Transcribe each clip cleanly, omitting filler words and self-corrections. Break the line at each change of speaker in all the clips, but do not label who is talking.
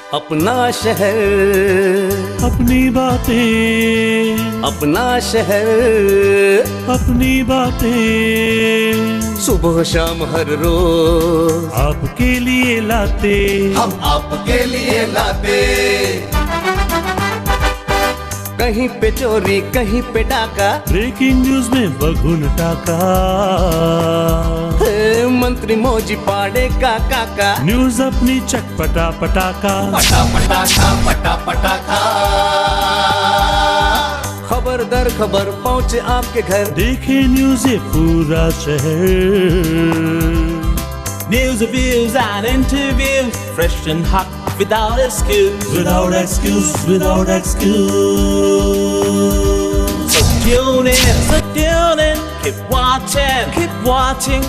अपना शहर,
अपनी बातें,
अपना शहर,
अपनी बातें,
सुबह शाम हर रोज
आपके लिए लाते,
हम आपके लिए लाते। कहीं पे चोरी, कहीं पे डाका,
ब्रेकिंग न्यूज में बगुन टाका,
मंत्री मौजी पाड़े का काका,
न्यूज अपनी चटपटा पटाका,
पटा पटाखा पटा पटाखा। खबर दर खबर पहुँचे आपके घर,
देखे न्यूज ये पूरा शहर।
News, reviews and interviews, fresh and hot without excuse.
Without excuse, without excuse.
So tune in, keep watching.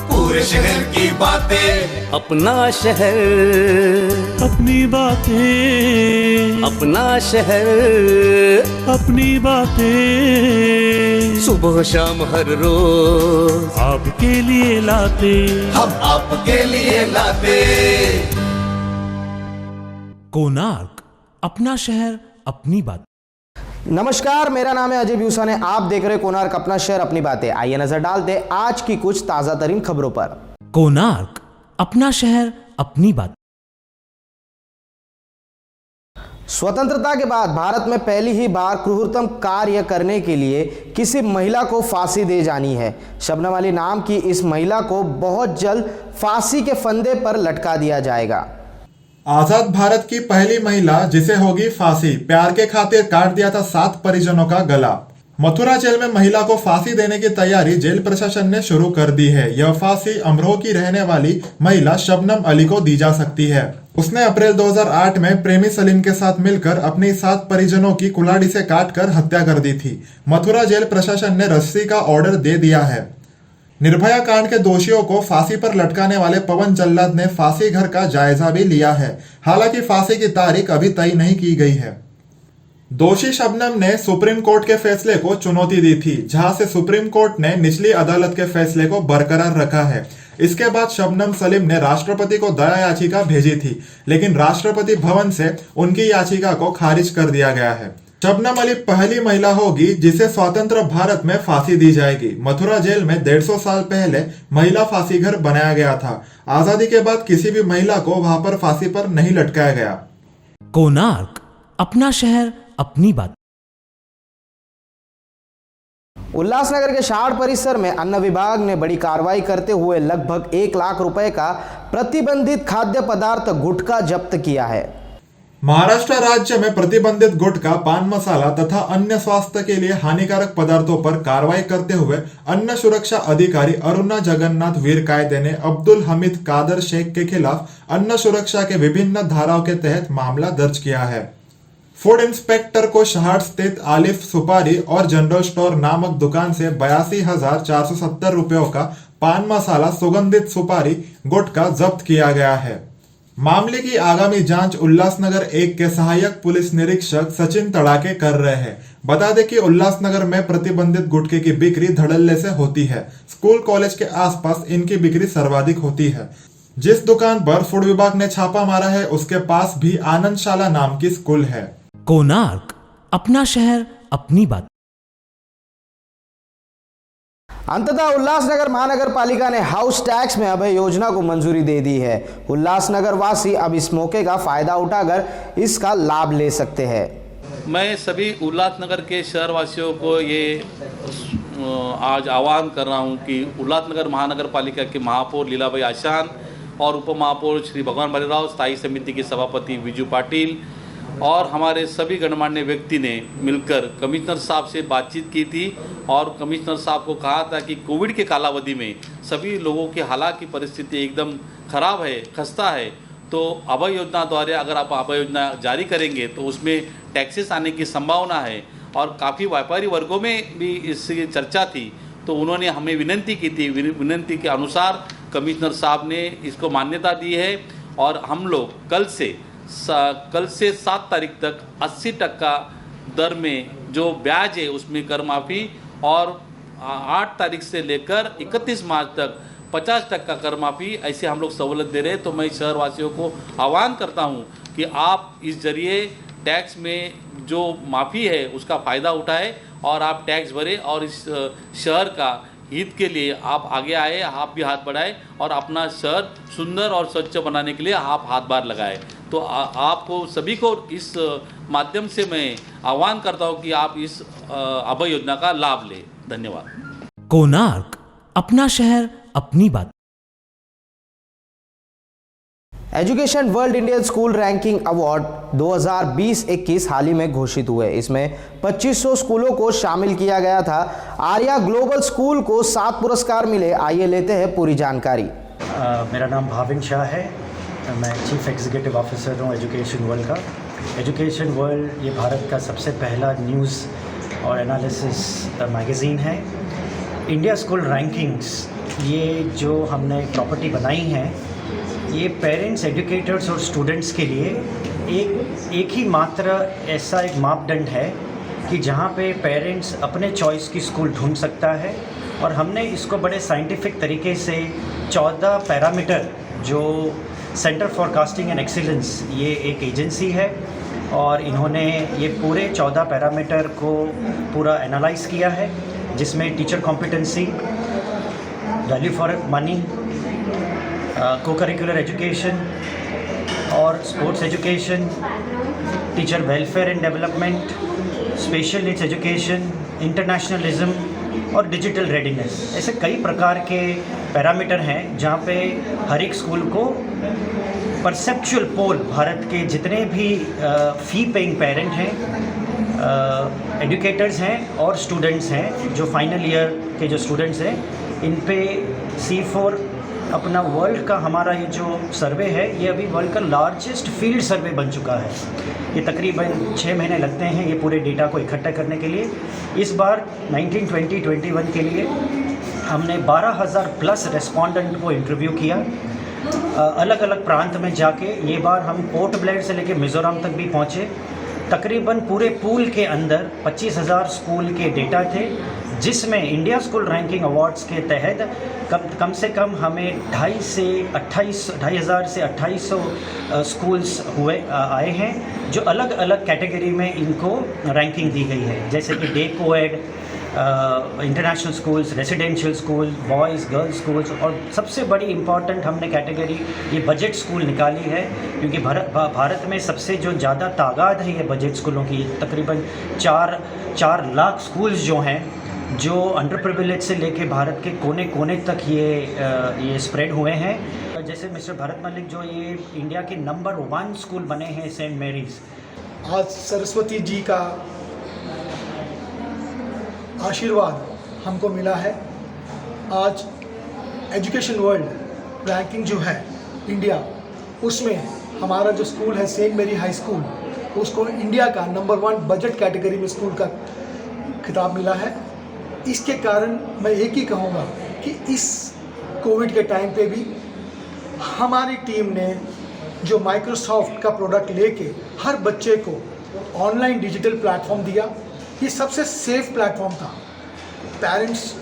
पूरे शहर की बातें, अपना शहर,
अपनी बातें,
अपना शहर,
अपनी बातें,
सुबह शाम हर रोज
आपके लिए लाते,
हम आपके लिए लाते।
कोणार्क, अपना शहर अपनी बात।
नमस्कार, मेरा नाम है अजय ब्यूसाने। आप देख रहे कोणार्क अपना शहर अपनी बातें। आइए नजर डालते हैं आज की कुछ ताजा तरीन खबरों पर।
कोणार्क, अपना शहर अपनी बात।
स्वतंत्रता के बाद भारत में पहली ही बार क्रूरतम कार्य करने के लिए किसी महिला को फांसी दे जानी है। शबनम अली नाम की इस महिला को बहुत जल्द फांसी के फंदे पर लटका दिया जाएगा।
आजाद भारत की पहली महिला जिसे होगी फांसी, प्यार के खातिर काट दिया था 7 परिजनों का गला। मथुरा जेल में महिला को फांसी देने की तैयारी जेल प्रशासन ने शुरू कर दी है। यह फांसी अमरोह की रहने वाली महिला शबनम अली को दी जा सकती है। उसने अप्रैल 2008 में प्रेमी सलीम के साथ मिलकर अपनी 7 परिजनों की कुल्हाड़ी से काटकर हत्या कर दी थी। मथुरा जेल प्रशासन ने रस्सी का ऑर्डर दे दिया है। निर्भया कांड के दोषियों को फांसी पर लटकाने वाले पवन जल्लाद ने फांसी घर का जायजा भी लिया है। हालांकि फांसी की तारीख अभी तय नहीं की गई है। दोषी शबनम ने सुप्रीम कोर्ट के फैसले को चुनौती दी थी, जहां से सुप्रीम कोर्ट ने निचली अदालत के फैसले को बरकरार रखा है। इसके बाद शबनम सलीम ने राष्ट्रपति को दया याचिका भेजी थी, लेकिन राष्ट्रपति भवन से उनकी याचिका को खारिज कर दिया गया है। शबनम अली पहली महिला होगी जिसे स्वतंत्र भारत में फांसी दी जाएगी। मथुरा जेल में 150 साल पहले महिला फांसी घर बनाया गया था। आजादी के बाद किसी भी महिला को वहां पर फांसी पर नहीं लटकाया गया।
कोणार्क, अपना शहर अपनी बात।
उल्लासनगर के शाड़ परिसर में अन्न विभाग ने बड़ी कार्रवाई करते हुए लगभग 1 लाख रुपए का प्रतिबंधित खाद्य पदार्थ गुटखा जब्त किया है।
महाराष्ट्र राज्य में प्रतिबंधित गुटखा, पान मसाला तथा अन्य स्वास्थ्य के लिए हानिकारक पदार्थों पर कार्रवाई करते हुए अन्न सुरक्षा अधिकारी अरुणा जगन्नाथ वीर कायदे ने अब्दुल हमीद कादर शेख के खिलाफ अन्न सुरक्षा के विभिन्न धाराओं के तहत मामला दर्ज किया है। फूड इंस्पेक्टर को शहाड स्थित आलिफ सुपारी और जनरल स्टोर नामक दुकान से 82,470 रुपयों का पान मसाला, सुगंधित सुपारी, गुटखा जब्त किया गया है। मामले की आगामी जांच उल्लासनगर 1 के सहायक पुलिस निरीक्षक सचिन तड़ाके कर रहे हैं। बता दें कि उल्लासनगर में प्रतिबंधित गुटखे की बिक्री धड़ल्ले से होती है। स्कूल कॉलेज के आसपास इनकी बिक्री सर्वाधिक होती है। जिस दुकान पर फूड विभाग ने छापा मारा है उसके पास भी आनंदशाला नाम की स्कूल है।
कोणार्क, अपना शहर अपनी बात।
अंततः उल्लासनगर महानगर पालिका ने हाउस टैक्स में अभय योजना को मंजूरी दे दी है। उल्लासनगर वासी अब इस मौके का फायदा उठाकर इसका लाभ ले सकते हैं।
मैं सभी उल्लासनगर के शहरवासियों को ये आज आह्वान कर रहा हूँ कि उल्लासनगर महानगर पालिका के महापौर लीलाबाई आशान और उप महापौर श्री भगवान भालीराव, स्थायी समिति के सभापति विजू पाटिल और हमारे सभी गणमान्य व्यक्ति ने मिलकर कमिश्नर साहब से बातचीत की थी और कमिश्नर साहब को कहा था कि कोविड के कालावधि में सभी लोगों के हालात की परिस्थिति एकदम खराब है, खस्ता है, तो अभय योजना द्वारा अगर आप अभय योजना जारी करेंगे तो उसमें टैक्सेस आने की संभावना है। और काफ़ी व्यापारी वर्गों में भी इसकी चर्चा थी, तो उन्होंने हमें विनंती की थी। विनंती के अनुसार कमिश्नर साहब ने इसको मान्यता दी है और हम लोग कल से 7 तारीख तक 80% दर में जो ब्याज है उसमें कर माफ़ी और 8 तारीख से लेकर 31 मार्च तक 50% कर माफ़ी, ऐसे हम लोग सहूलत दे रहे हैं। तो मैं शहर वासियों को आह्वान करता हूँ कि आप इस जरिए टैक्स में जो माफ़ी है उसका फ़ायदा उठाएं और आप टैक्स भरें और इस शहर का हित के लिए आप आगे आए, आप भी हाथ बढ़ाएं और अपना शहर सुंदर और स्वच्छ बनाने के लिए आप हाथ लगाएं। तो आपको सभी को इस माध्यम से मैं आह्वान करता हूं कि आप इस अभय योजना का लाभ लें। धन्यवाद।
कोणार्क, अपना शहर अपनी बात।
Education world Indian school ranking award 2020-21 हाल ही में घोषित हुए। इसमें 2500 स्कूलों को शामिल किया गया था। आर्या ग्लोबल स्कूल को 7 पुरस्कार मिले। आइए लेते हैं पूरी जानकारी।
मेरा नाम भाविन शाह है, मैं चीफ एग्जीक्यूटिव ऑफिसर हूँ एजुकेशन वर्ल्ड का। एजुकेशन वर्ल्ड ये भारत का सबसे पहला न्यूज़ और एनालिसिस मैगज़ीन है। इंडिया स्कूल रैंकिंग्स, ये जो हमने प्रॉपर्टी बनाई है, ये पेरेंट्स, एजुकेटर्स और स्टूडेंट्स के लिए एक ही मात्र ऐसा एक मापदंड है कि जहाँ पे पेरेंट्स अपने चॉइस की स्कूल ढूंढ सकता है। और हमने इसको बड़े साइंटिफिक तरीके से 14 पैरामीटर, जो centre for casting and excellence, ये एक एजेंसी है और इन्होंने ये पूरे 14 पैरामीटर को पूरा एनालाइज किया है, जिसमें teacher competency, value for money, co-curricular education और sports education, teacher welfare and development, special needs education, internationalism और डिजिटल रेडीनेस, ऐसे कई प्रकार के पैरामीटर हैं जहाँ पे हर एक स्कूल को परसेप्चुअल पोल, भारत के जितने भी फ़ी पेइंग पेरेंट हैं, एजुकेटर्स हैं और स्टूडेंट्स हैं, जो फाइनल ईयर के जो स्टूडेंट्स हैं, इन पे C4 अपना वर्ल्ड का हमारा ये जो सर्वे है, ये अभी वर्ल्ड का लार्जेस्ट फील्ड सर्वे बन चुका है। ये तकरीबन 6 महीने लगते हैं ये पूरे डेटा को इकट्ठा करने के लिए। इस बार 19-20-21 के लिए हमने 12,000 प्लस रेस्पोंडेंट को इंटरव्यू किया, अलग अलग प्रांत में जाके। ये बार हम पोर्ट ब्लेयर से लेके मिज़ोरम तक भी पहुँचे। तकरीबन पूरे पूल के अंदर 25,000 स्कूल के डेटा थे, जिसमें इंडिया स्कूल रैंकिंग अवार्ड्स के तहत कम से कम हमें 2,500 से 2,800 स्कूल्स आए हैं, जो अलग अलग कैटेगरी में इनको रैंकिंग दी गई है, जैसे कि day coed, international schools, residential school, boys girls schools, और सबसे बड़ी इम्पॉर्टेंट हमने कैटेगरी ये बजट स्कूल निकाली है, क्योंकि भारत में सबसे जो ज़्यादा तादाद है ये बजट स्कूलों की, तकरीबन 4 लाख स्कूल्स जो हैं, जो अंडर प्रिविलेज से लेके भारत के कोने कोने तक ये स्प्रेड हुए हैं। जैसे मिस्टर भरत मलिक, जो ये इंडिया के नंबर 1 स्कूल बने हैं सेंट मैरीज।
आज सरस्वती जी का आशीर्वाद हमको मिला है। आज एजुकेशन वर्ल्ड रैंकिंग जो है इंडिया, उसमें हमारा जो स्कूल है सेंट मैरी हाई स्कूल, उसको इंडिया का नंबर 1 बजट कैटेगरी में स्कूल का खिताब मिला है। इसके कारण मैं एक ही कहूँगा कि इस कोविड के टाइम पे भी हमारी टीम ने जो माइक्रोसॉफ्ट का प्रोडक्ट लेके हर बच्चे को ऑनलाइन डिजिटल प्लेटफॉर्म दिया, ये सबसे सेफ प्लेटफॉर्म था। पेरेंट्स,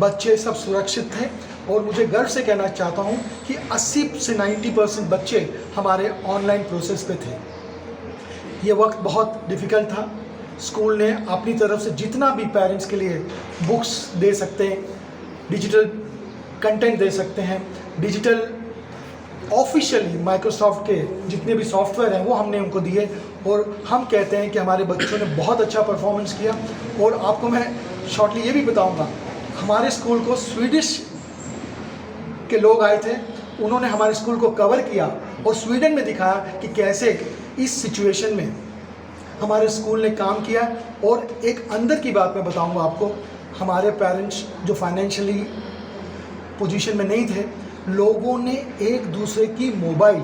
बच्चे सब सुरक्षित थे और मुझे गर्व से कहना चाहता हूँ कि 80 से 90% बच्चे हमारे ऑनलाइन प्रोसेस पे थे। ये वक्त बहुत डिफ़िकल्ट था। स्कूल ने अपनी तरफ से जितना भी पेरेंट्स के लिए बुक्स दे सकते हैं, डिजिटल कंटेंट दे सकते हैं, डिजिटल ऑफिशियली माइक्रोसॉफ्ट के जितने भी सॉफ्टवेयर हैं वो हमने उनको दिए, और हम कहते हैं कि हमारे बच्चों ने बहुत अच्छा परफॉर्मेंस किया। और आपको मैं शॉर्टली ये भी बताऊंगा, हमारे स्कूल को स्वीडिश के लोग आए थे, उन्होंने हमारे स्कूल को कवर किया और स्वीडन में दिखाया कि कैसे इस सिचुएशन में हमारे स्कूल ने काम किया। और एक अंदर की बात मैं बताऊंगा आपको, हमारे पेरेंट्स जो फाइनेंशियली पोजीशन में नहीं थे, लोगों ने एक दूसरे की मोबाइल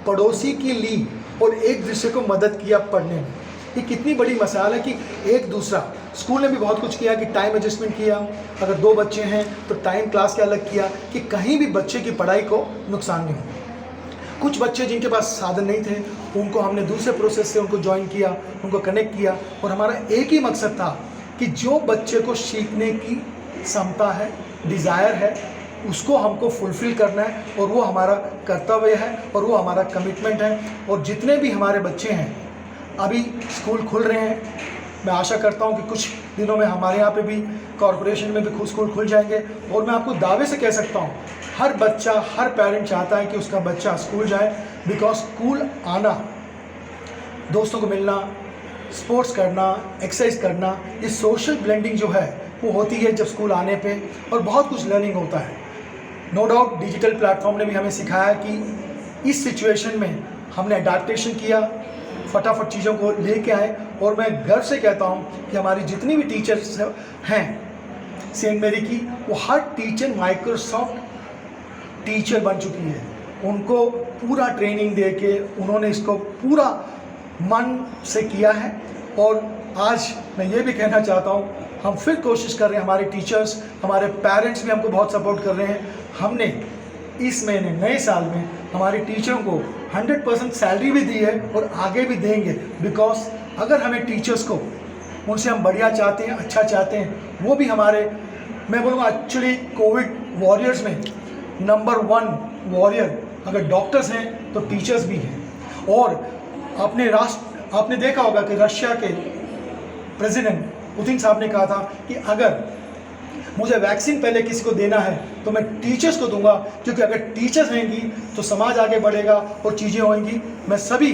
पड़ोसी की ली और एक दूसरे को मदद किया पढ़ने में। ये कितनी बड़ी मिसाल है कि एक दूसरा, स्कूल ने भी बहुत कुछ किया कि टाइम एडजस्टमेंट किया, अगर 2 बच्चे हैं तो टाइम क्लास के अलग किया कि कहीं भी बच्चे की पढ़ाई को नुकसान नहीं हो। कुछ बच्चे जिनके पास साधन नहीं थे, उनको हमने दूसरे प्रोसेस से उनको ज्वाइन किया, उनको कनेक्ट किया, और हमारा एक ही मकसद था कि जो बच्चे को सीखने की क्षमता है, डिज़ायर है, उसको हमको फुलफ़िल करना है और वो हमारा कर्तव्य है और वो हमारा कमिटमेंट है। और जितने भी हमारे बच्चे हैं अभी स्कूल खुल रहे हैं, मैं आशा करता हूँ कि कुछ दिनों में हमारे यहाँ पे भी कॉरपोरेशन में भी स्कूल खुल जाएंगे। और मैं आपको दावे से कह सकता हूँ हर बच्चा, हर पेरेंट चाहता है कि उसका बच्चा स्कूल जाए, बिकॉज स्कूल आना, दोस्तों को मिलना, स्पोर्ट्स करना, एक्सरसाइज करना, ये सोशल ब्लेंडिंग जो है वो होती है जब स्कूल आने पे, और बहुत कुछ लर्निंग होता है। नो डाउट डिजिटल प्लेटफॉर्म ने भी हमें सिखाया कि इस सिचुएशन में हमने अडाप्टेशन किया, फटाफट चीज़ों को लेके आए। और मैं गर्व से कहता हूँ कि हमारी जितनी भी टीचर्स हैं सेंट मेरी की, वो हर टीचर माइक्रोसॉफ्ट टीचर बन चुकी है। उनको पूरा ट्रेनिंग दे के उन्होंने इसको पूरा मन से किया है। और आज मैं ये भी कहना चाहता हूँ, हम फिर कोशिश कर रहे हैं, हमारे टीचर्स, हमारे पेरेंट्स भी हमको बहुत सपोर्ट कर रहे हैं। हमने इस महीने नए साल में हमारे टीचरों को 100% सैलरी भी दी है और आगे भी देंगे, बिकॉज अगर हमें टीचर्स को उनसे हम बढ़िया चाहते हैं, अच्छा चाहते हैं, वो भी हमारे, मैं बोलूँगा एक्चुअली कोविड वॉरियर्स में नंबर 1 वॉरियर अगर डॉक्टर्स हैं तो टीचर्स भी हैं। और आपने देखा होगा कि रशिया के प्रेसिडेंट पुतिन साहब ने कहा था कि अगर मुझे वैक्सीन पहले किसी को देना है तो मैं टीचर्स को दूंगा, क्योंकि अगर टीचर्स रहेंगी तो समाज आगे बढ़ेगा और चीज़ें होंगी। मैं सभी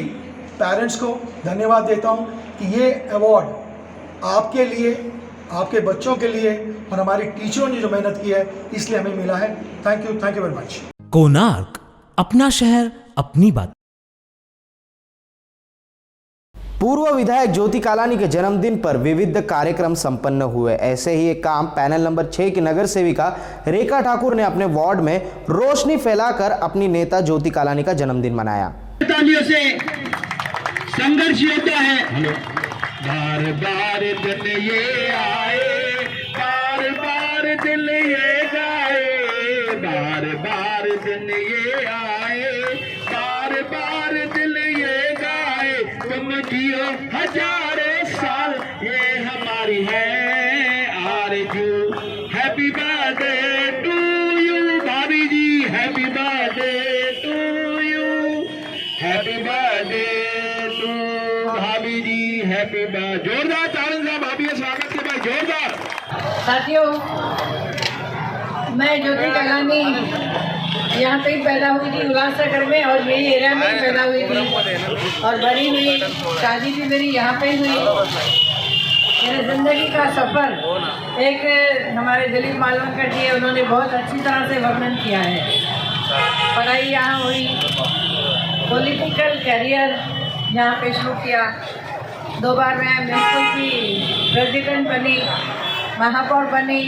पेरेंट्स को धन्यवाद देता हूं कि ये अवार्ड आपके लिए, आपके बच्चों के लिए और हमारी टीचरों ने जो मेहनत की है इसलिए हमें मिला है। Thank you very much.
Konark, अपना शहर अपनी बात।
पूर्व विधायक ज्योति कालानी के जन्मदिन पर विविध कार्यक्रम संपन्न हुए। ऐसे ही एक काम पैनल नंबर 6 की नगर सेविका रेखा ठाकुर ने अपने वार्ड में रोशनी फैलाकर अपनी नेता ज्योति कालानी का जन्मदिन मनाया।
से संघर्ष होता है, बार बार दिन ये आए, बार बार दिन ये गाए, बार बार दिन ये आए, बार बार दिल ये गाए, तुम जियो हजारों साल, ये हमारी है आरज़ू। हैप्पी बर्थडे टू यू भाभी ji, happy birthday to you, happy birthday to भाभी जी, हैप्पी बर्थडे। जोरदार तालियों से भाभी के स्वागत के भाई, जोरदार।
साथियों, मैं ज्योति कालानी यहाँ पे ही पैदा हुई थी, उल्लासनगर में, और यही एरिया में ही पैदा हुई थी और बड़ी हुई। शादी भी मेरी यहाँ पे ही हुई। मेरे ज़िंदगी का सफ़र एक हमारे दिलीप मालवणकर जी है, उन्होंने बहुत अच्छी तरह से वर्णन किया है। पढ़ाई यहाँ हुई, पॉलिटिकल कैरियर यहाँ पे शुरू किया। 2 बार मैं म्यूनसिपल की प्रेसिडेंट बनी, महापौर बनी।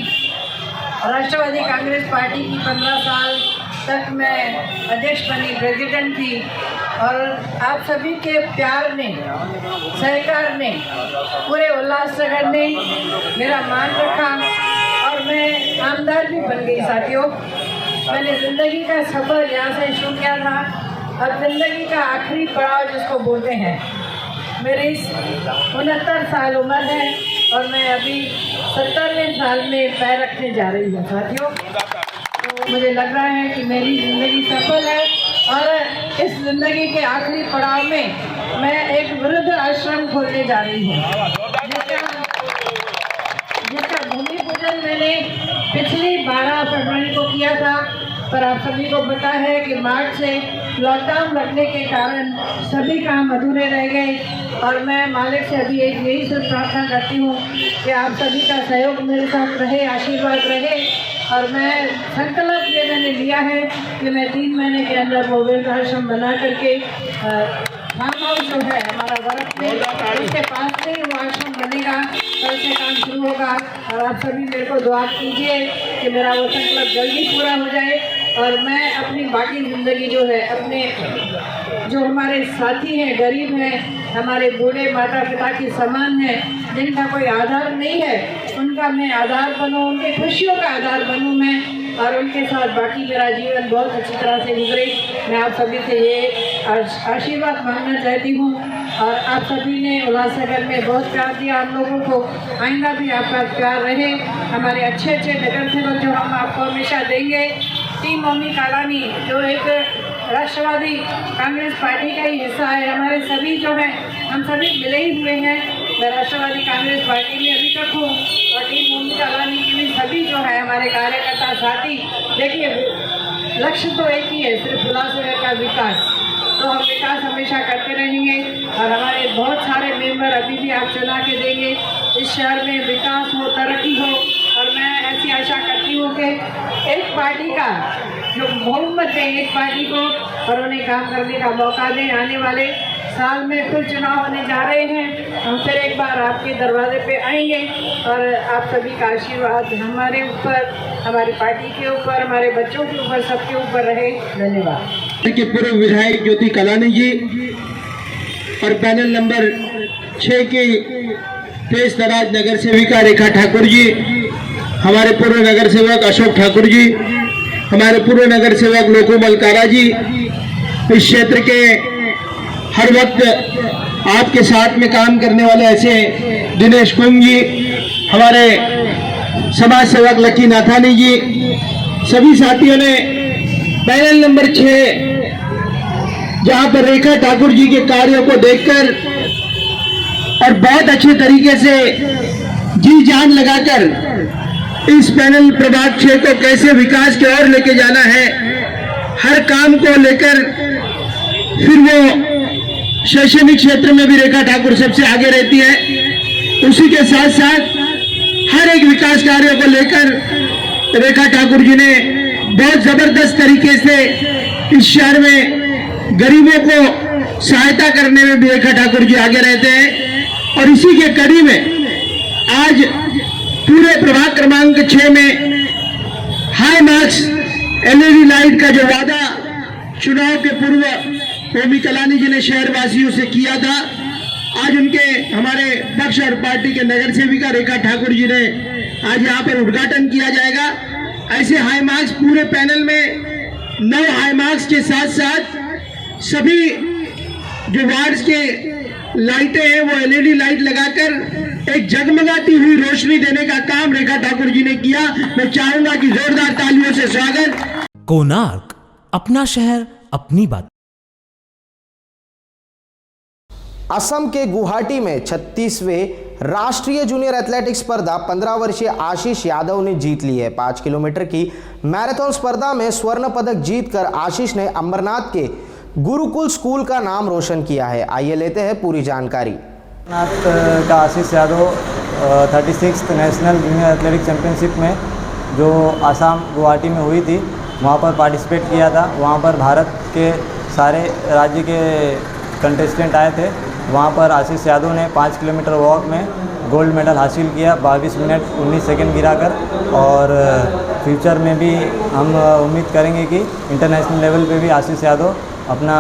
राष्ट्रवादी कांग्रेस पार्टी की 15 साल तक मैं अध्यक्ष बनी, प्रेसिडेंट थी। और आप सभी के प्यार ने, सहकार ने, पूरे उल्लासनगर ने मेरा मान रखा और मैं आमदार भी बन गई। साथियों, मैंने ज़िंदगी का सफ़र यहाँ से शुरू किया था। अब ज़िंदगी का आखिरी पड़ाव जिसको बोलते हैं, मेरी 69 साल उम्र है और मैं अभी 70वें साल में पैर रखने जा रही हूँ। साथियों, तो मुझे लग रहा है कि मेरी ज़िंदगी सफल है और इस ज़िंदगी के आखिरी पड़ाव में मैं एक वृद्ध आश्रम खोलने जा रही हूँ, जिसका भूमि पूजन मैंने पिछली 12 फरवरी को किया था। पर आप सभी को पता है कि मार्च से लॉकडाउन लगने के कारण सभी काम अधूरे रह गए और मैं मालिक से अभी यही सिर्फ प्रार्थना करती हूँ कि आप सभी का सहयोग मेरे साथ रहे, आशीर्वाद रहे। और मैं संकल्प ये मैंने लिया है कि मैं 3 महीने के अंदर वो वृद्ध आश्रम बना करके फार्म हाउस जो है हमारा वर्क में, उसके पास में वो आश्रम बनेगा, कल से काम शुरू होगा। और आप सभी मेरे को दुआ कीजिए कि मेरा वो संकल्प जल्दी पूरा हो जाए और मैं अपनी बाकी ज़िंदगी जो है, अपने जो हमारे साथी हैं, गरीब हैं, हमारे बूढ़े माता पिता के समान हैं, जिनका कोई आधार नहीं है, उनका मैं आधार बनूं, उनके खुशियों का आधार बनूं मैं, और उनके साथ बाकी मेरा जीवन बहुत अच्छी तरह से गुजरे। मैं आप सभी से ये आशीर्वाद मांगना चाहती हूँ और आप सभी ने उल्लासनगर में बहुत प्यार दिया हम लोगों को। आइंदा भी आपका प्यार रहे। हमारे अच्छे अच्छे नगर सेवक जो हम आपको हमेशा देंगे। टीम मम्मी कालानी जो एक राष्ट्रवादी कांग्रेस पार्टी का ही हिस्सा है। हमारे सभी जो हैं हम सभी मिले ही हुए हैं। मैं राष्ट्रवादी कांग्रेस पार्टी में अभी तक हूँ और टीम मम्मी कालानी के भी सभी जो है हमारे कार्यकर्ता साथी। देखिए लक्ष्य तो एक ही है, सिर्फ उल्लासनगर का विकास। तो हम विकास हमेशा करते रहेंगे और हमारे बहुत सारे मेंबर अभी भी आप चुना के देंगे। इस शहर में विकास हो, तरक्की हो और मैं ऐसी आशा करती हूँ कि एक पार्टी का जो बहुमत दें एक पार्टी को और उन्हें काम करने का मौका दें। आने वाले साल में फिर चुनाव होने जा रहे हैं। हम फिर एक बार आपके दरवाजे पे आएंगे और आप सभी का आशीर्वाद हमारे ऊपर, हमारी पार्टी के ऊपर, हमारे बच्चों के ऊपर, सबके ऊपर रहे। धन्यवाद।
के पूर्व विधायक ज्योति कलानी जी और पैनल नंबर 6 के तेज तराज नगर सेविका रेखा ठाकुर जी, हमारे पूर्व नगर सेवक अशोक ठाकुर जी, हमारे पूर्व नगर सेवक लोको मलकारा जी, इस क्षेत्र के हर वक्त आपके साथ में काम करने वाले ऐसे दिनेश कुंग जी, हमारे समाज सेवक लकी नाथानी जी, सभी साथियों ने पैनल नंबर 6 जहां पर रेखा ठाकुर जी के कार्यों को देखकर और बहुत अच्छे तरीके से जी जान लगाकर इस पैनल प्रभाग 6 को कैसे विकास की ओर लेके जाना है, हर काम को लेकर फिर वो शैक्षणिक क्षेत्र में भी रेखा ठाकुर सबसे आगे रहती है। उसी के साथ साथ हर एक विकास कार्यों को लेकर रेखा ठाकुर जी ने बहुत जबरदस्त तरीके से इस शहर में गरीबों को सहायता करने में भी रेखा ठाकुर जी आगे रहते हैं। और इसी के कड़ी में आज पूरे प्रभाग क्रमांक 6 में हाई मार्क्स LED लाइट का जो वादा चुनाव के पूर्व मम्मी कलानी जी ने शहर वासियों से किया था, आज उनके हमारे पक्ष और पार्टी के नगर सेविका रेखा ठाकुर जी ने आज यहाँ पर उद्घाटन किया जाएगा। ऐसे हाई मार्क्स पूरे पैनल में 9 हाई मार्क्स के साथ साथ सभी जो वार्ड्स के लाइटें हैं वो LED लाइट लगाकर एक जगमगाती हुई रोशनी देने का काम रेखा ठाकुर जी ने किया। मैं चाहूंगा कि जोरदार तालियों से स्वागत।
कोणार्क, अपना शहर अपनी बात।
असम के गुवाहाटी में 36वें राष्ट्रीय जूनियर एथलेटिक्स स्पर्धा 15 वर्षीय आशीष यादव ने जीत ली है। 5 किलोमीटर की मैराथन स्पर्धा में स्वर्ण पदक जीतकर आशीष ने अंबरनाथ के गुरुकुल स्कूल का नाम रोशन किया है। आइए लेते हैं पूरी जानकारी।
अंबरनाथ का Ashish Yadav 36th national junior athletics championship में जो आसाम गुवाहाटी में हुई थी वहाँ पर पार्टिसिपेट किया था। वहाँ पर भारत के सारे राज्य के कंटेस्टेंट आए थे। वहाँ पर आशीष यादव ने 5 किलोमीटर वॉक में गोल्ड मेडल हासिल किया 22 मिनट 19 सेकंड गिराकर। और फ्यूचर में भी हम उम्मीद करेंगे कि इंटरनॅशनल लेवल पे भी आशीष यादव अपना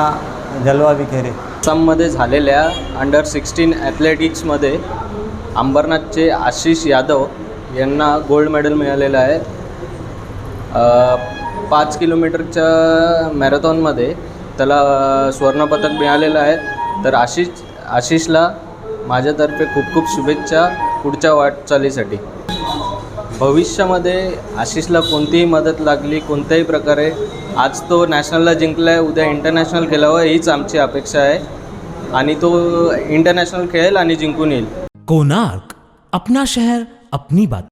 जलवा बिखेरे।
आसाममध्ये झालेल्या अंडर 16 ॲथलेटिक्समध्ये अंबरनाथचे आशीष यादव यांना गोल्ड मेडल मिळालेलं आहे। 5 किलोमीटरच्या मॅरेथॉनमध्ये त्याला सुवर्णपदक मिळालेलं आहे। तर आशीषला माझ्यातर्फे खूप खूप शुभेच्छा पुढच्या वाटचालीसाठी। भविष्यामध्ये आशीषला कोणतीही मदत लागली कोणत्याही प्रकारे, आज तो नॅशनलला जिंकला आहे, उद्या इंटरनॅशनल खेळावं हीच आमची अपेक्षा आहे आणि तो इंटरनॅशनल खेळेल आणि जिंकून येईल।
कोणार्क, अपना शहर अपनी बात।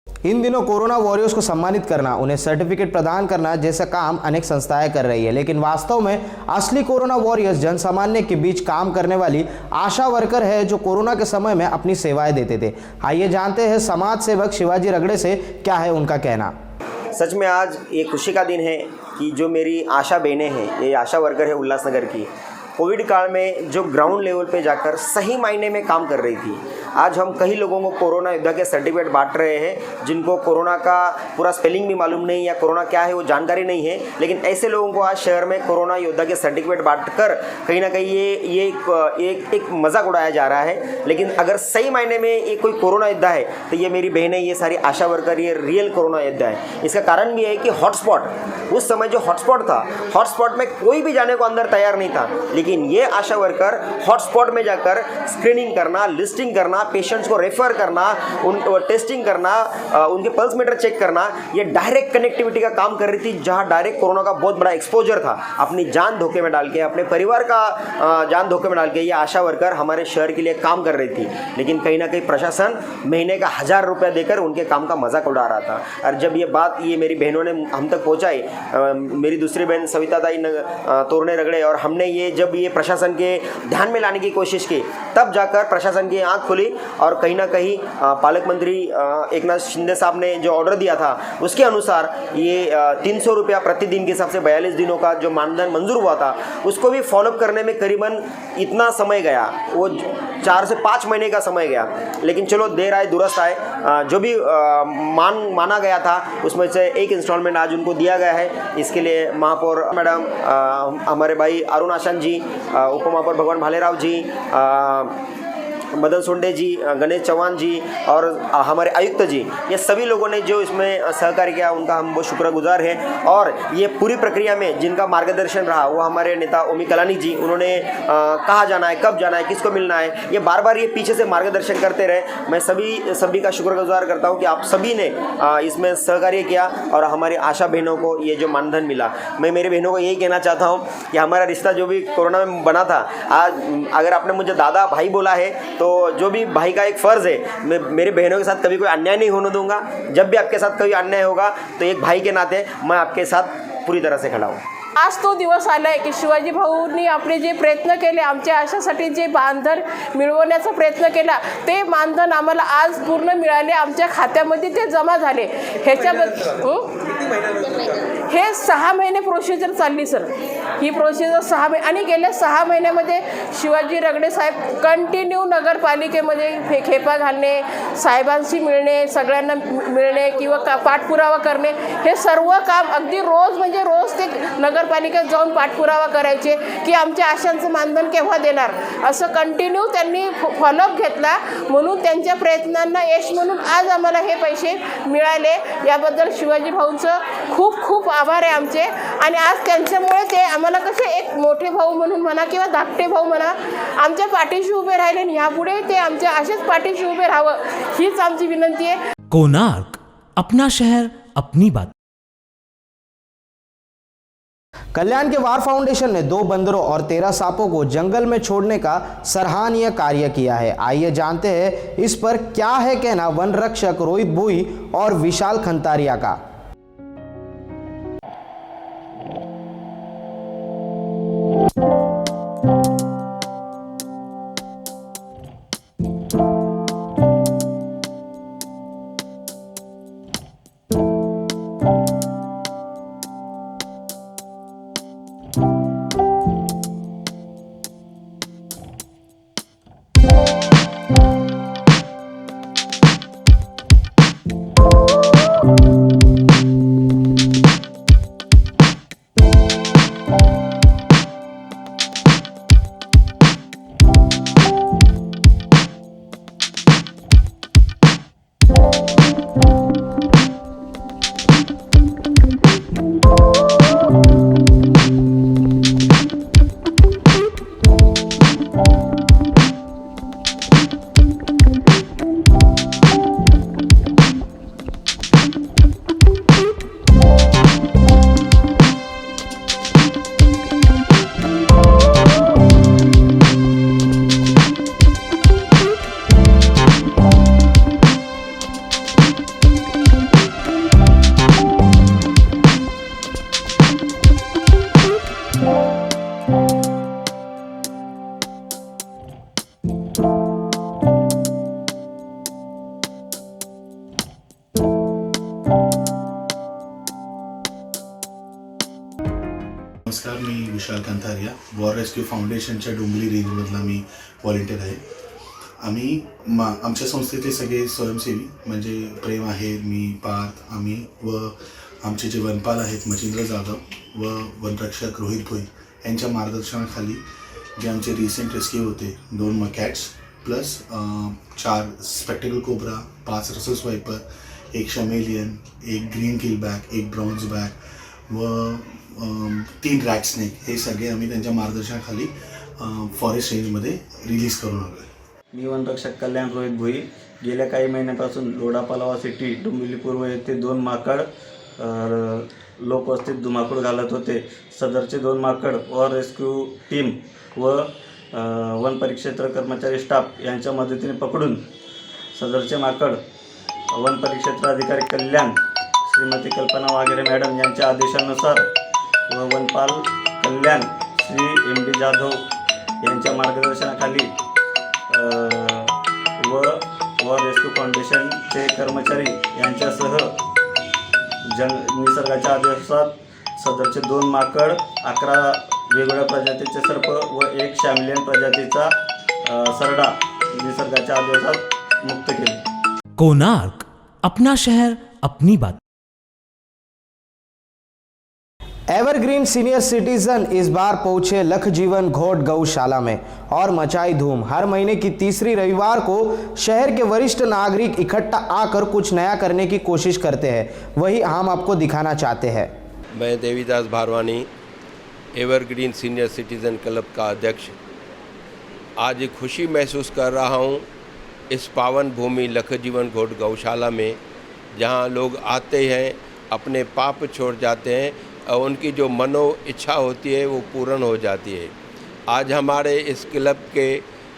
इन दिनों कोरोना वॉरियर्स को सम्मानित करना, उन्हें सर्टिफिकेट प्रदान करना जैसा काम अनेक संस्थाएं कर रही है, लेकिन वास्तव में असली कोरोना वॉरियर्स जन सामान्य के बीच काम करने वाली आशा वर्कर है जो कोरोना के समय में अपनी सेवाएं देते थे। आइए जानते हैं समाज सेवक शिवाजी रगड़े से क्या है उनका कहना।
सच में आज ये खुशी का दिन है कि जो मेरी आशा बहनें हैं, ये आशा वर्कर है उल्लासनगर की, कोविड काल में जो ग्राउंड लेवल पे जाकर सही मायने में काम कर रही थी। आज हम कई लोगों को कोरोना योद्धा के सर्टिफिकेट बांट रहे हैं जिनको कोरोना का पूरा स्पेलिंग भी मालूम नहीं या कोरोना क्या है वो जानकारी नहीं है, लेकिन ऐसे लोगों को आज शहर में कोरोना योद्धा के सर्टिफिकेट बांटकर कहीं ना कहीं ये एक मजाक उड़ाया जा रहा है। लेकिन अगर सही मायने में ये कोई कोरोना योद्धा है तो ये मेरी बहनें, ये सारी आशा वर्कर, ये रियल कोरोना योद्धा है। इसका कारण भी है कि हॉटस्पॉट, उस समय जो हॉटस्पॉट था, हॉटस्पॉट में कोई भी जाने को अंदर तैयार नहीं था, लेकिन ये आशा वर्कर हॉटस्पॉट में जाकर स्क्रीनिंग करना, लिस्टिंग करना, पेशेंट्स को रेफर करना, टेस्टिंग करना, उनके पल्स मीटर चेक करना, ये डायरेक्ट कनेक्टिविटी का काम कर रही थी जहां डायरेक्ट कोरोना का बहुत बड़ा एक्सपोजर था। अपनी जान धोखे में डाल के, अपने परिवार का जान धोखे में डाल के ये आशा वर्कर हमारे शहर के लिए काम कर रही थी। लेकिन कहीं ना कहीं प्रशासन महीने का 1000 रुपया देकर उनके काम का मजाक उड़ा रहा था। और जब ये बात ये मेरी बहनों ने हम तक पहुँचाई, मेरी दूसरी बहन सविता दाई तोरने रगड़े, और हमने ये जब ये प्रशासन के ध्यान में लाने की कोशिश की, तब जाकर प्रशासन की आंख खुली और कहीं ना कहीं पालक मंत्री एकनाथ शिंदे साहब ने जो ऑर्डर दिया था उसके अनुसार ये 300 रुपया प्रतिदिन के हिसाब से 42 दिनों का जो मानदंड मंजूर हुआ था उसको भी फॉलोअप करने में करीबन इतना समय गया, वो 4 से 5 महीने का समय गया। लेकिन चलो देर आए दुरुस्त आए, जो भी माना गया था उसमें से एक इंस्टॉलमेंट आज उनको दिया गया है। इसके लिए महापौर मैडम, हमारे भाई अरुण आशान जी, उप महापौर भगवान भालेराव जी, मदन सोंडे जी, गणेश चौहान जी और हमारे आयुक्त जी, ये सभी लोगों ने जो इसमें सहकार्य किया उनका हम बहुत शुक्रगुजार हैं। और ये पूरी प्रक्रिया में जिनका मार्गदर्शन रहा वो हमारे नेता ओमी कलानी जी, उन्होंने कहाँ जाना है, कब जाना है, किसको मिलना है, ये बार बार ये पीछे से मार्गदर्शन करते रहे। मैं सभी का शुक्रगुजार करता हूँ कि आप सभी ने इसमें सहकार्य किया और हमारी आशा बहनों को ये जो मानधन मिला। मैं मेरी बहनों को यही कहना चाहता हूँ कि हमारा रिश्ता जो भी कोरोना में बना था, आज अगर आपने मुझे दादा भाई बोला है तो जो भी भाई का एक फ़र्ज़ है, मैं मेरी बहनों के साथ कभी कोई अन्याय नहीं होने दूंगा। जब भी आपके साथ कोई अन्याय होगा तो एक भाई के नाते मैं आपके साथ पूरी तरह से खड़ा हूँ।
आज तो दिवस आला आहे की शिवाजी भाऊंनी आपले जे प्रयत्न केले, आमच्या आशासाठी जे मानधन मिळवण्याचा प्रयत्न केला, ते मानधन आम्हाला आज पूर्ण मिळाले, आमच्या खात्यामध्ये ते जमा झाले। हे 6 महिने प्रोसिजर चालली सर, ही प्रोसिजर 6 महिने, आणि गेल्या 6 महिन्यामध्ये शिवाजी रगडे साहेब कंटिन्यू नगरपालिकेमध्ये खेपा घालणे, साहेबांशी मिळणे, सगळ्यांना मिळणे किंवा पाठपुरावा करणे, हे सर्व काम अगदी रोज म्हणजे रोज ते नगरपालिकेत जाऊन पाठपुरावा करायचे की आमच्या आशांचं मानधन केव्हा देणार, असं कंटिन्यू त्यांनी फॉलोअप घेतला। म्हणून त्यांच्या प्रयत्नांना यश म्हणून आज आम्हाला हे पैसे मिळाले। याबद्दल शिवाजी भाऊंचं खूप खूप आभार आहे आमचे। आणि आज त्यांच्यामुळे ते आम्हाला कसे एक मोठे भाऊ म्हणून म्हणा किंवा धाकटे भाऊ म्हणा आमच्या पाठीशी उभे राहिले, आणि ह्यापुढे ते आमच्या असेच पाठीशी उभे राहावं हीच आमची विनंती आहे।
कोणार्क, अपना शहर अपनी बात।
कल्याण के वार फाउंडेशन ने 2 बंदरों और 13 सांपों को जंगल में छोड़ने का सराहनीय कार्य किया है। आइए जानते हैं इस पर क्या है कहना वन रक्षक रोहित भोई और विशाल खंतारिया का।
नमस्कार, मी विशाल कंथारिया, वॉर रेस्क्यू फाउंडेशनच्या डोंबिवली रेंजमधला मी व्हॉलेंटियर आहे। आम्ही आमच्या संस्थेतले सगळे स्वयंसेवी म्हणजे प्रेम आहे, मी, पार्थ, आम्ही व आमचे जे वनपाल आहेत मचिंद्र जाधव व वनरक्षक रोहित भोई यांच्या मार्गदर्शनाखाली जे आमचे रिसेंट रेस्क्यू होते 2 मकॅट्स plus 4 spectacle cobra, 5 Russell's viper, 1 chameleon, 1 green keelback, 1 bronzeback व 3 रॅट स्नेक हे सगळे आम्ही त्यांच्या मार्गदर्शनाखाली फॉरेस्ट रेंजमध्ये रिलीज करून आलो आहे.
मी वनरक्षक कल्याण रोहित भोई. गेल्या काही महिन्यापासून लोढापालावा सिटी डोंबिवली पूर्व येथे 2 माकड लोकवस्तीत धुमाकूळ घालत होते. सदरचे 2 माकड वॉर रेस्क्यू टीम व वन परिक्षेत्र कर्मचारी स्टाफ यांच्या मदतीने पकडून सदरचे माकड वन परिक्षेत्र अधिकारी कल्याण श्रीमती कल्पना वाघेरे मॅडम यांच्या आदेशानुसार व वनपाल कल्याण श्री MD जाधव यांच्या मार्गदर्शनाखाली व वॉर रेस्क्यू फाउंडेशनचे कर्मचारी यांच्यासह निसर्गाच्या आदेशात सदरचे 2 माकड, 11 वेगवेगळ्या प्रजातीचे सर्प व 1 शॅमलियन प्रजातीचा सरडा निसर्गाच्या आदेशात मुक्त केले.
कोणार्क, अपना शहर अपनी बात.
एवरग्रीन सीनियर सिटीजन इस बार पहुंचे लखजीवन घोट गौशाला में और मचाई धूम. हर महीने की तीसरी रविवार को शहर के वरिष्ठ नागरिक इकट्ठा आकर कुछ नया करने की कोशिश करते हैं. वही हम आपको दिखाना चाहते हैं.
मैं Devidas Bharwani, evergreen senior citizen club का अध्यक्ष, आज खुशी महसूस कर रहा हूँ इस पावन भूमि लखजीवन घोट गौशाला में, जहाँ लोग आते हैं, अपने पाप छोड़ जाते हैं और उनकी जो मनो इच्छा होती है वो पूर्ण हो जाती है. आज हमारे इस क्लब के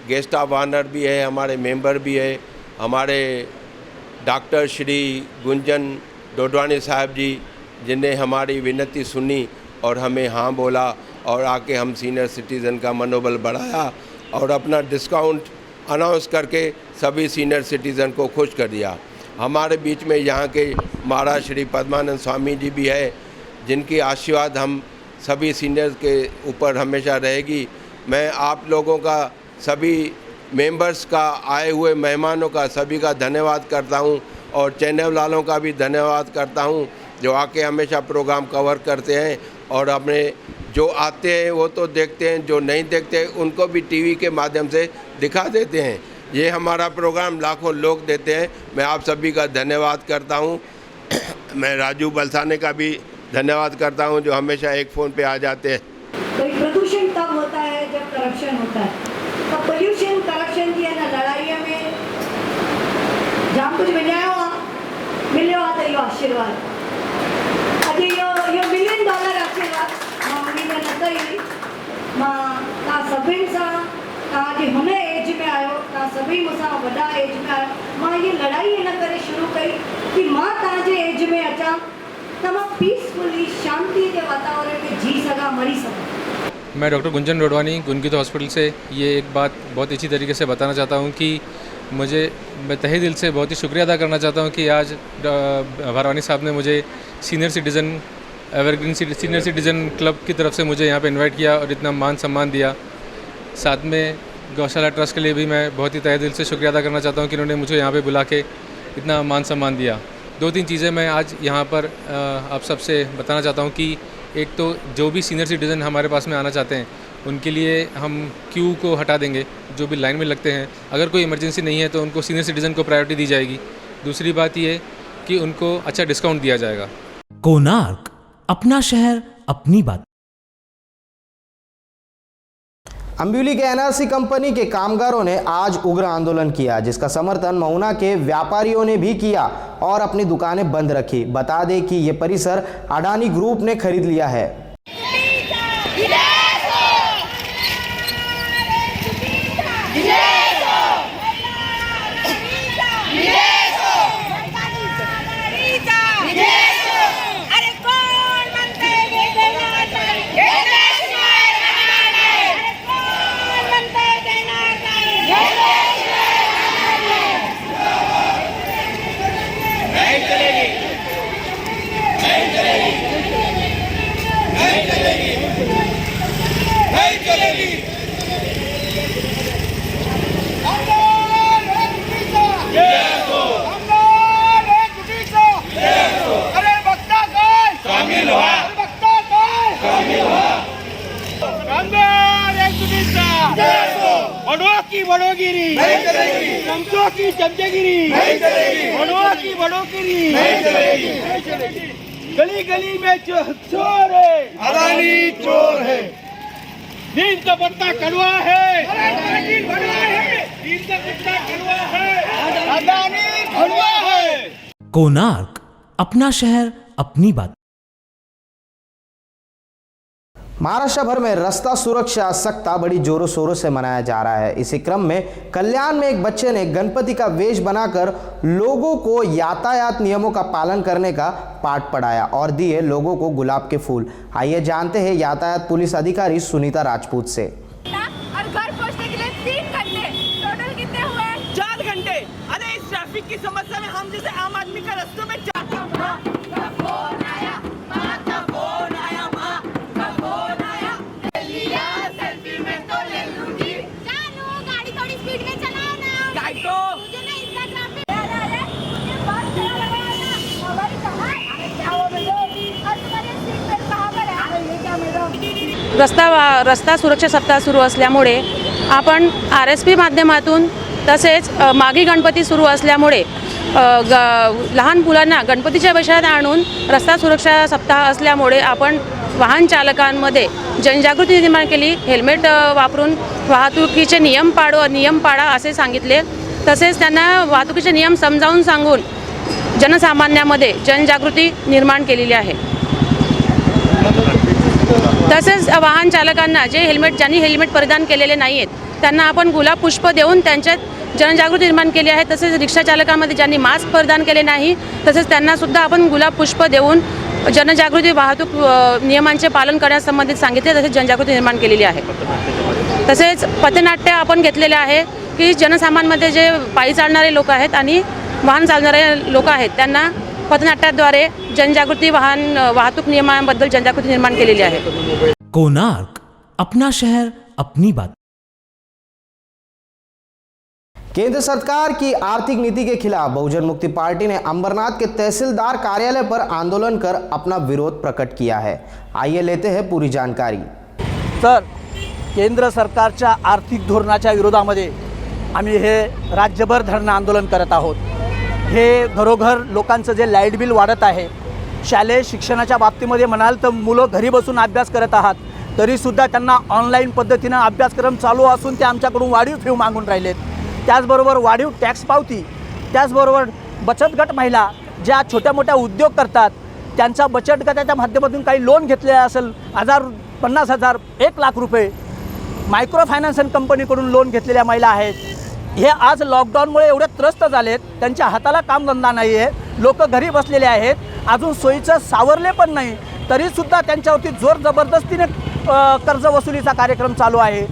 गेस्ट ऑफ ऑनर भी है, हमारे मेंबर भी है, हमारे डॉक्टर श्री गुंजन डोडवानी साहब जी, जिन्हें हमारी विनती सुनी और हमें हाँ बोला और आके हम सीनियर सिटीज़न का मनोबल बढ़ाया और अपना डिस्काउंट अनाउंस करके सभी सीनियर सिटीज़न को खुश कर दिया. हमारे बीच में यहाँ के महाराज श्री पद्मानंद स्वामी जी भी है, जिनकी आशीर्वाद हम सभी सीनियर्स के ऊपर हमेशा रहेगी. मैं आप लोगों का, सभी मेंबर्स का, आए हुए मेहमानों का सभी का धन्यवाद करता हूं और चैनल वालों का भी धन्यवाद करता हूं जो आके हमेशा प्रोग्राम कवर करते हैं और अपने जो आते हैं वो तो देखते हैं, जो नहीं देखते उनको भी टीवी के माध्यम से दिखा देते हैं. ये हमारा प्रोग्राम लाखों लोग देते हैं. मैं आप सभी का धन्यवाद करता हूँ. मैं राजू बलसाने का भी धन्यवाद करता हूं जो हमेशा एक फ़ोन पे आ जाते हैं.
तो प्रदूषण तब होता है जब करप्शन होता है. तो पोल्यूशन करप्शन की है ना लड़ाई में जाम कुछ मिले तो यो आशीर्वाद अॼु यो $1 बिलियन आशीर्वाद मां उन्हीं में न कई. मां तव्हां सभिनि सां, तव्हांजे हुन एज में आयो, तव्हां सभई मूंसां वॾा एज में आयो. मां ये लड़ाई इन करे शुरू कई कि मां तव्हांजे एज में अचां त मां पीसफुली शांति के वातावरण में जी सका, मरी सका.
मैं डॉक्टर गुंजन डोडवानी गुनगीत हॉस्पिटल से ये एक बात बहुत अच्छी तरीके से बताना चाहता हूँ कि मैं तहे दिल से बहुत ही शुक्रिया अदा करना चाहता हूँ कि आज भारवानी साहब ने मुझे senior citizen evergreen senior citizen club की तरफ से मुझे यहाँ पे इनवाइट किया और इतना मान सम्मान दिया. साथ में गौशाला ट्रस्ट के लिए भी मैं बहुत ही तहे दिल से शुक्रिया अदा करना चाहता हूँ कि उन्होंने मुझे यहाँ पे बुला के इतना मान सम्मान दिया. 2-3 चीज़ें मैं आज यहाँ पर आप सबसे बताना चाहता हूँ कि एक तो जो भी सीनियर सिटीज़न हमारे पास में आना चाहते हैं उनके लिए हम क्यू को हटा देंगे, जो भी लाइन में लगते हैं. अगर कोई इमरजेंसी नहीं है तो उनको सीनियर सिटीज़न को प्रायोरिटी दी जाएगी. दूसरी बात ये कि उनको अच्छा डिस्काउंट दिया जाएगा.
कोणार्क, अपना शहर अपनी बात.
अम्बिवली के NRC कंपनी के कामगारों ने आज उग्र आंदोलन किया, जिसका समर्थन महुना के व्यापारियों ने भी किया और अपनी दुकानें बंद रखी. बता दें कि ये परिसर अडानी ग्रुप ने खरीद लिया है.
बड़ोगिरी नहीं चलेगी, चमचों की चमचेगिरी नहीं चलेगी, बड़ों की बड़ोगिरी नहीं चलेगी। गली गली में चोर है, अदानी चोर है, नींद का पत्ता कड़वा है, नींद का पत्ता कड़वा है, अदानी भड़वा है।
कोणार्क, अपना शहर अपनी बात।
महाराष्ट्र भर में रास्ता सुरक्षा सप्ताह बड़ी जोरों शोरों से मनाया जा रहा है। इसी क्रम में कल्याण में एक बच्चे ने गणपति का वेश बनाकर लोगों को यातायात नियमों का पालन करने का पाठ पढ़ाया और दिए लोगों को गुलाब के फूल। आइए जानते हैं यातायात पुलिस अधिकारी सुनीता राजपूत से।
और घर पहुंचने के लिए 3 घंटे, टोटल कितने हुए? 4 घंटे। अरे इस ट्रैफिक की समस्या में हम जैसे आम आदमी का रास्तों में
रस्ता सुरक्षा सप्ताह सुरू असल्यामुळे आपण RSP माध्यमातून तसेच मागी गणपती सुरू असल्यामुळे लहान मुलांना गणपतीच्या वेशात आणून रस्ता सुरक्षा सप्ताह असल्यामुळे आपण वाहन चालकांमध्ये जनजागृती निर्माण केली। हेल्मेट वापरून वाहतुकीचे नियम पाळा असे सांगितले। तसेच त्यांना वाहतुकीचे नियम समजावून सांगून जनसामान्यामध्ये जनजागृती निर्माण केलेली आहे। तसेच वाहन चालकांना ज्यांनी हेल्मेट परिधान केलेले नाही आहेत त्यांना आपण गुलाब पुष्प देऊन त्यांच्यात जनजागृती निर्माण केली आहे। तसेच रिक्षा चालकांमध्ये ज्यांनी मास्क परिधान केले नाही तसेच त्यांना सुद्धा आपण गुलाब पुष्प देऊन जनजागृती वाहतूक नियमांचे पालन करण्यासंबंधित सांगितले। तसेच जनजागृती निर्माण केलेली आहे। तसेच पथनाट्य आपण घेतलेले आहे की जनसामान्यांमध्ये जे पायी चालणारे लोक आहेत आणि वाहन चालणारे लोक आहेत त्यांना पथनाट्याद्वारे जनजागृती वाहतूक नियमांबद्दल जनजागृती निर्माण केलेली आहे।
कोणार्क, अपना शहर अपनी बात।
केंद्र सरकार की आर्थिक नीति के खिलाफ बहुजन मुक्ति पार्टी ने अंबरनाथ के तहसीलदार कार्यालय पर आंदोलन कर अपना विरोध प्रकट किया है। आइए लेते हैं पूरी जानकारी।
तर केंद्र सरकारच्या आर्थिक धोरणाच्या विरोधामध्ये आम्ही हे राज्यभर धरणं आंदोलन करत आहोत। हे घरोघर लोकांचं जे लाईट बिल वाढत आहे, शालेय शिक्षणाच्या बाबतीमध्ये म्हणाल तर मुलं घरी बसून अभ्यास करत आहात तरीसुद्धा त्यांना ऑनलाईन पद्धतीनं अभ्यासक्रम चालू असून ते आमच्याकडून वाढीव फी मागून राहिलेत। त्याचबरोबर वाढीव टॅक्स पावती, त्याचबरोबर बचत गट महिला ज्या छोट्या मोठ्या उद्योग करतात त्यांचा बचत गटाच्या माध्यमातून काही लोन घेतले असेल 1000, 50,000, 1 लाख रुपये मायक्रो फायनान्स कंपनीकडून लोन घेतलेल्या महिला आहेत। हे आज लॉकडाऊनमुळे एवढे त्रस्त झालेत, त्यांच्या हाताला कामधंदा नाही आहे, लोक घरी बसलेले आहेत, अजून सोयीचं सावरले पण नाही तरीसुद्धा त्यांच्यावरती जोर जबरदस्तीने कर्ज वसुलीचा कार्यक्रम चालू आहे।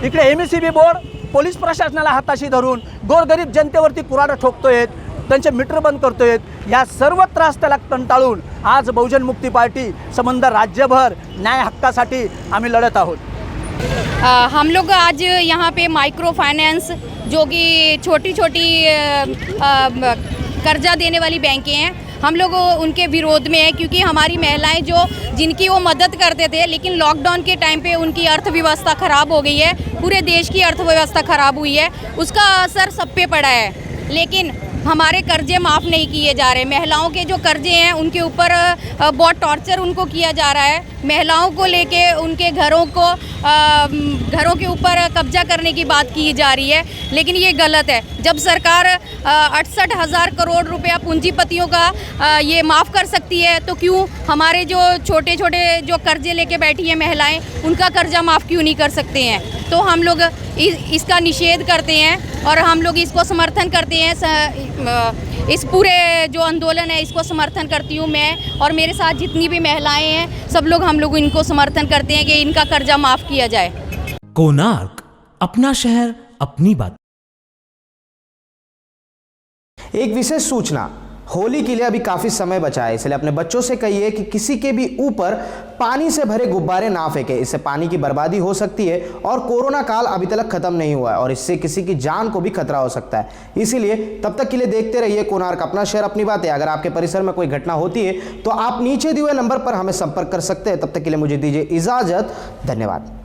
इकडे MSEB बोर्ड पोलीस प्रशासनाला हाताशी धरून गोरगरीब जनतेवरती कुऱ्हाड ठोकतोय, त्यांचे मीटर बंद करतोय। या सर्व त्रास त्याला कंटाळून आज बहुजन मुक्ती पार्टी संबंध राज्यभर न्याय हक्कासाठी आम्ही लढत आहोत।
हम लोग आज यहाँ पे माइक्रो फाइनेंस जो कि छोटी छोटी कर्जा देने वाली बैंकें हैं, हम लोग उनके विरोध में है क्योंकि हमारी महिलाएं जिनकी वो मदद करते थे लेकिन लॉकडाउन के टाइम पे उनकी अर्थव्यवस्था ख़राब हो गई है, पूरे देश की अर्थव्यवस्था ख़राब हुई है, उसका असर सब पे पड़ा है। लेकिन हमारे कर्जे माफ़ नहीं किए जा रहे। महिलाओं के जो कर्जे हैं उनके ऊपर बहुत टॉर्चर उनको किया जा रहा है। महिलाओं को लेके उनके घरों के ऊपर कब्जा करने की बात की जा रही है, लेकिन ये गलत है। जब सरकार 68,000 करोड़ रुपया पूंजीपतियों का ये माफ़ कर सकती है तो क्यों हमारे जो छोटे छोटे जो कर्जे लेके बैठी हैं महिलाएं उनका कर्जा माफ़ क्यों नहीं कर सकते हैं। तो हम लोग इसका निषेध करते हैं और हम लोग इसको समर्थन करते हैं। इस पूरे जो आंदोलन है इसको समर्थन करती हूँ मैं और मेरे साथ जितनी भी महिलाएं हैं सब लोग हम लोग इनको समर्थन करते हैं कि इनका कर्जा माफ़ किया जाए।
कोणार्क, अपना शहर अपनी बात।
एक विशेष सूचना, होली के लिए अभी काफ़ी समय बचा है, इसलिए अपने बच्चों से कहिए कि किसी के भी ऊपर पानी से भरे गुब्बारे ना फेंके। इससे पानी की बर्बादी हो सकती है और कोरोना काल अभी तक खत्म नहीं हुआ है और इससे किसी की जान को भी खतरा हो सकता है। इसीलिए तब तक के लिए देखते रहिए कोणार्क, अपना शहर अपनी बात है। अगर आपके परिसर में कोई घटना होती है तो आप नीचे दिए हुए नंबर पर हमें संपर्क कर सकते हैं। तब तक के लिए मुझे दीजिए इजाज़त। धन्यवाद।